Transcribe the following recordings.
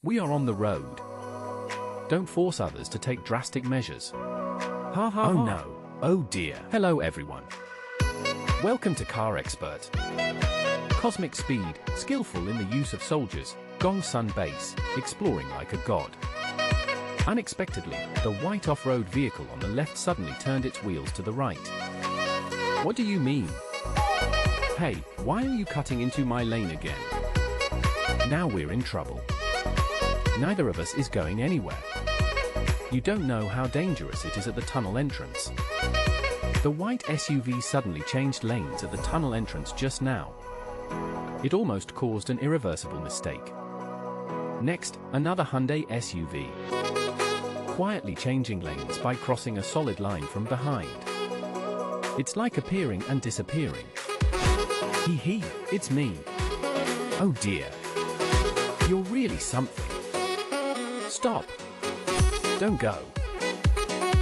We are on the road. Don't force others to take drastic measures. Ha ha. Oh no. Oh dear. Hello everyone. Welcome to Car Expert. Cosmic speed, skillful in the use of soldiers, Gong Sun base, exploring like a god. Unexpectedly, the white off-road vehicle on the left suddenly turned its wheels to the right. What do you mean? Hey, why are you cutting into my lane again? Now we're in trouble. Neither of us is going anywhere. You don't know how dangerous it is at the tunnel entrance. The white SUV suddenly changed lanes at the tunnel entrance just now. It almost caused an irreversible mistake. Next, another Hyundai SUV. Quietly changing lanes by crossing a solid line from behind. It's like appearing and disappearing. Hee, it's me. Oh dear. You're really something. Stop. Don't go.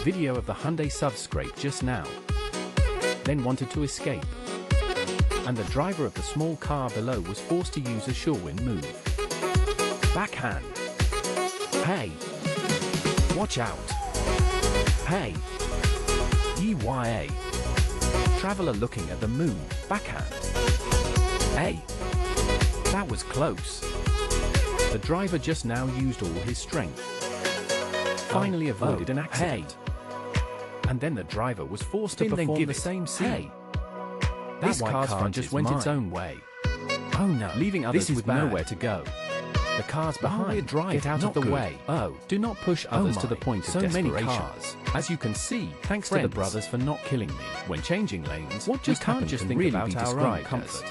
Video of the Hyundai SUV scrape just now. Then wanted to escape. And the driver of the small car below was forced to use a shorewind move. Backhand. Hey. Watch out. Hey. EYA. Traveler looking at the moon. Backhand. Hey. That was close. The driver just now used all his strength. Finally avoided an accident. Hey. And then the driver was forced to perform the same scene. Hey. This car's front just went its own way. Oh no. Leaving others with nowhere to go. The car's behind. Get out of the way. Oh, do not push others to the point of desperation. So many cars. As you can see, thanks to the brothers for not killing me when changing lanes. What just happened just think about our own comfort.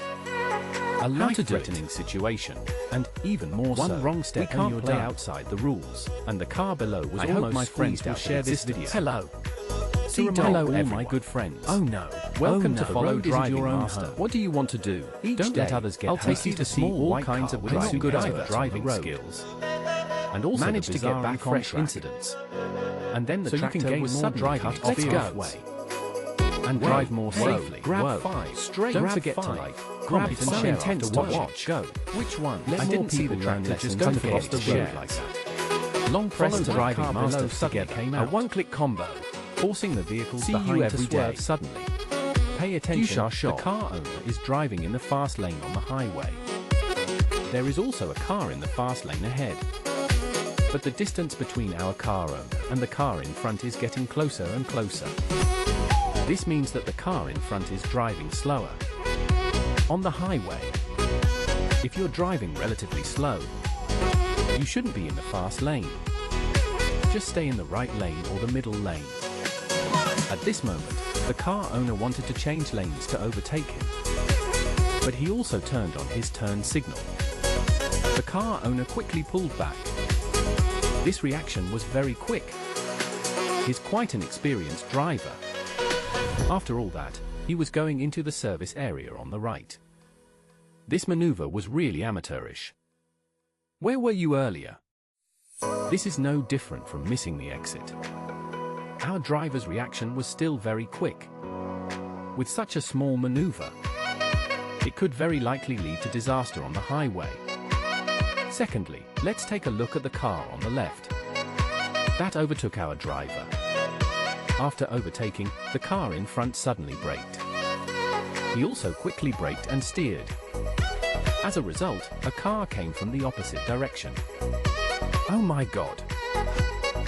A life-threatening situation, and even more so, one wrong step and you're play outside the rules. And the car below was almost my friends will share this video. Hello. Hello, all my good friends. Oh no. Welcome to Follow Driving Master. What do you want to do? Don't let others get. I'll take you to see all kinds of good driving skills, and also manage to get back fresh incidents. And then the tractor was suddenly cut off the way. And drive more safely. Grab 5 straight. Don't forget to like, comment and share intense to watch. Go. Which one? I didn't see the tractor just go across the road like that. Long press to Driving Master together came out. A one-click combo, forcing the vehicles behind to swerve suddenly. Pay attention. The car owner is driving in the fast lane on the highway. There is also a car in the fast lane ahead. But the distance between our car owner and the car in front is getting closer and closer. This means that the car in front is driving slower. On the highway, if you're driving relatively slow, you shouldn't be in the fast lane. Just stay in the right lane or the middle lane. At this moment, the car owner wanted to change lanes to overtake him. But he also turned on his turn signal. The car owner quickly pulled back. This reaction was very quick. He's quite an experienced driver. After all that, he was going into the service area on the right. This maneuver was really amateurish. Where were you earlier? This is no different from missing the exit. Our driver's reaction was still very quick. With such a small maneuver, it could very likely lead to disaster on the highway. Secondly, let's take a look at the car on the left. That overtook our driver. After overtaking, the car in front suddenly braked. He also quickly braked and steered. As a result, a car came from the opposite direction. Oh my God!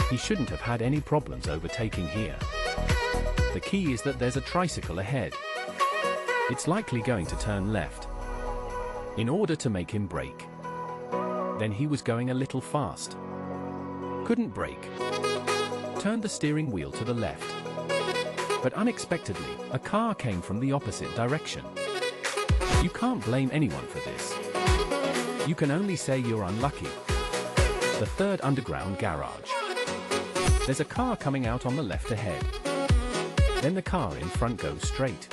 He shouldn't have had any problems overtaking here. The key is that there's a tricycle ahead. It's likely going to turn left. In order to make him brake. Then he was going a little fast. Couldn't brake. Turned the steering wheel to the left. But unexpectedly, a car came from the opposite direction. You can't blame anyone for this. You can only say you're unlucky. The third underground garage. There's a car coming out on the left ahead. Then the car in front goes straight.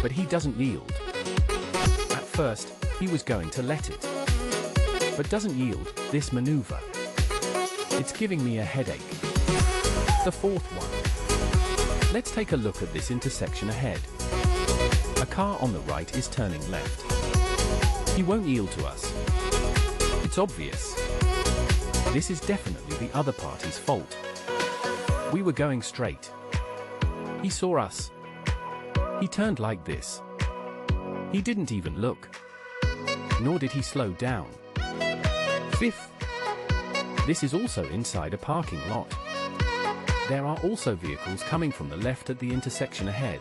But he doesn't yield. At first, he was going to let it. But doesn't yield this maneuver. It's giving me a headache. The fourth one. Let's take a look at this intersection ahead. A car on the right is turning left. He won't yield to us. It's obvious. This is definitely the other party's fault. We were going straight. He saw us. He turned like this. He didn't even look. Nor did he slow down. Fifth, this is also inside a parking lot. There are also vehicles coming from the left at the intersection ahead.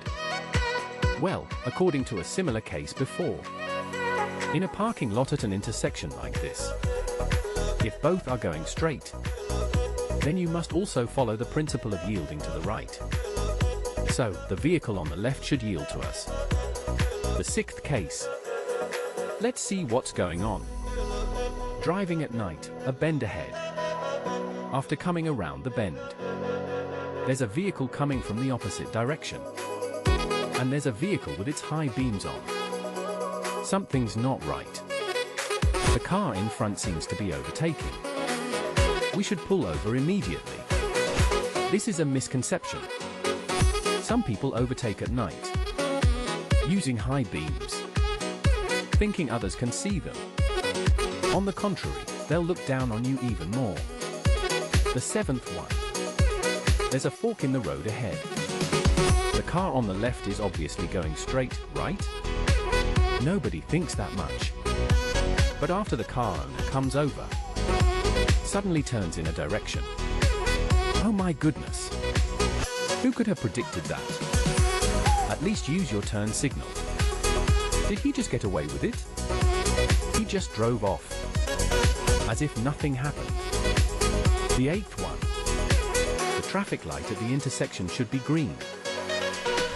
Well, according to a similar case before. In a parking lot at an intersection like this, if both are going straight, then you must also follow the principle of yielding to the right. So, the vehicle on the left should yield to us. The sixth case. Let's see what's going on. Driving at night, a bend ahead. After coming around the bend, there's a vehicle coming from the opposite direction. And there's a vehicle with its high beams on. Something's not right. The car in front seems to be overtaking. We should pull over immediately. This is a misconception. Some people overtake at night, using high beams, thinking others can see them. On the contrary, they'll look down on you even more. The seventh one. There's a fork in the road ahead. The car on the left is obviously going straight, right? Nobody thinks that much. But after the car owner comes over, suddenly turns in a direction. Oh my goodness. Who could have predicted that? At least use your turn signal. Did he just get away with it? He just drove off, as if nothing happened. The eighth one. The traffic light at the intersection should be green.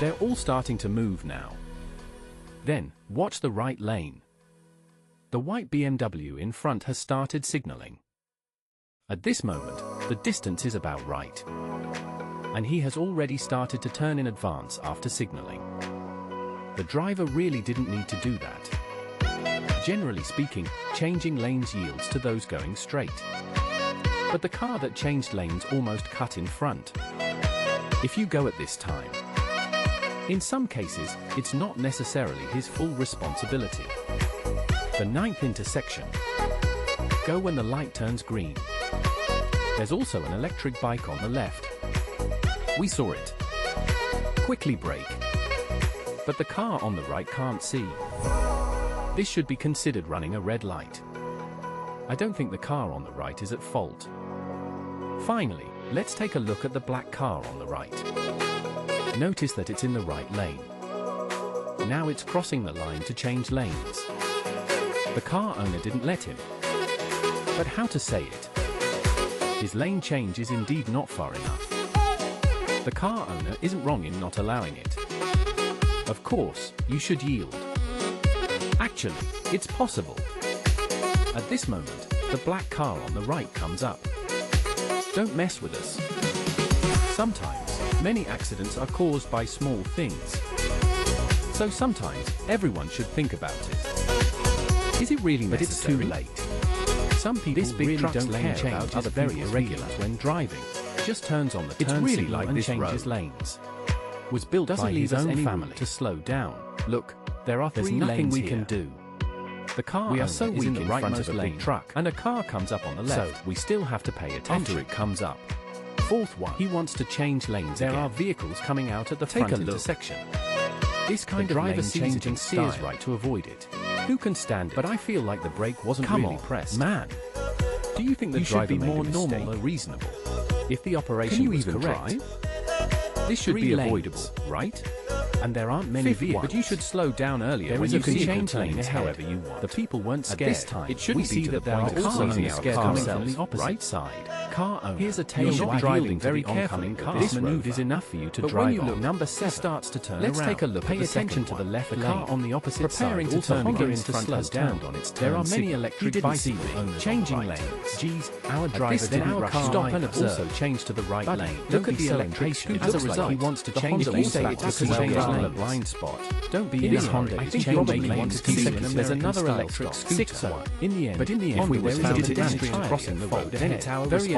They're all starting to move now. Then, watch the right lane. The white BMW in front has started signaling. At this moment, the distance is about right. And he has already started to turn in advance after signaling. The driver really didn't need to do that. Generally speaking, changing lanes yields to those going straight. But the car that changed lanes almost cut in front. If you go at this time, in some cases, it's not necessarily his full responsibility. The ninth intersection. Go when the light turns green. There's also an electric bike on the left. We saw it. Quickly brake. But the car on the right can't see. This should be considered running a red light. I don't think the car on the right is at fault. Finally, let's take a look at the black car on the right. Notice that it's in the right lane. Now it's crossing the line to change lanes. The car owner didn't let him. But how to say it? His lane change is indeed not far enough. The car owner isn't wrong in not allowing it. Of course, you should yield. Actually, it's possible. At this moment, the black car on the right comes up. Don't mess with us. Sometimes, many accidents are caused by small things. So sometimes, everyone should think about it. Is it really necessary? But it's too late. Some people really don't care about other very irregular when driving. Just turns on the turn signal and changes lanes. Was built by his own family to slow down. Look, there's nothing we can do. The car is in the rightmost lane truck, and a car comes up on the left. So we still have to pay attention after it comes up. Fourth one. He wants to change lanes. There are vehicles coming out at the front intersection. This kind of driver sees it and steers right to avoid it. Who can stand it? But I feel like the brake wasn't really pressed. Man, do you think the driver should be more normal or reasonable? If the operation was correct, this should be avoidable, right? And there aren't many vehicles. But you should slow down earlier when you can change lanes however you want. The people weren't scared. At this time, it shouldn't be that there are also scared coming from the opposite side. Car owner, here's a tail not driving very carefully. This maneuver is enough for you to drive. When you look, number 7 starts to turn around. Let's take a look. Pay attention to the left lane. The car on the opposite side to turn begins to slow down on its turn. There are many electric bicycle owners changing lanes. Geez, our driver didn't rush. Stop and also change to the right lane. Look at the electric scooter. As a result, he wants to change lanes back to change a blind spot. Don't be in his Honda. I think probably wants to see there's another electric scooter. In the end, but in the end, we were found a pedestrian crossing the road ahead. Very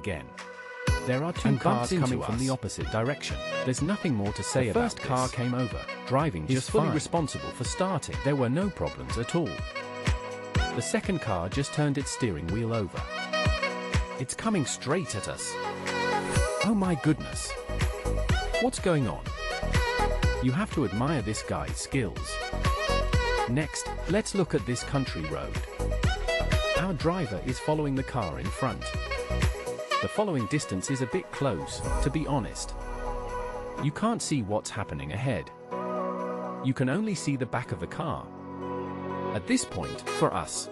again. There are two cars coming from the opposite direction. There's nothing more to say about this. The first car came over, driving just fine. He's fully responsible for starting. There were no problems at all. The second car just turned its steering wheel over. It's coming straight at us. Oh my goodness. What's going on? You have to admire this guy's skills. Next, let's look at this country road. Our driver is following the car in front. The following distance is a bit close, to be honest. You can't see what's happening ahead. You can only see the back of the car. At this point, for us,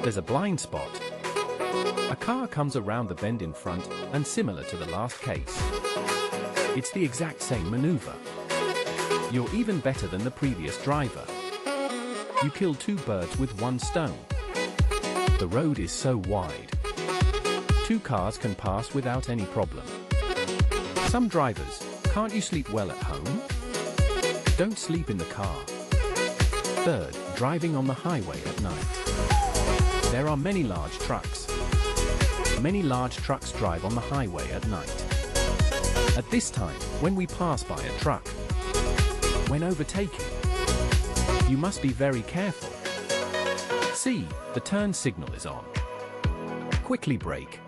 there's a blind spot. A car comes around the bend in front, and similar to the last case, it's the exact same maneuver. You're even better than the previous driver. You killed 2 birds with 1 stone. The road is so wide. 2 cars can pass without any problem. Some drivers, can't you sleep well at home? Don't sleep in the car. Third, driving on the highway at night. There are many large trucks. Many large trucks drive on the highway at night. At this time, when we pass by a truck, when overtaking, you must be very careful. See, the turn signal is on. Quickly brake.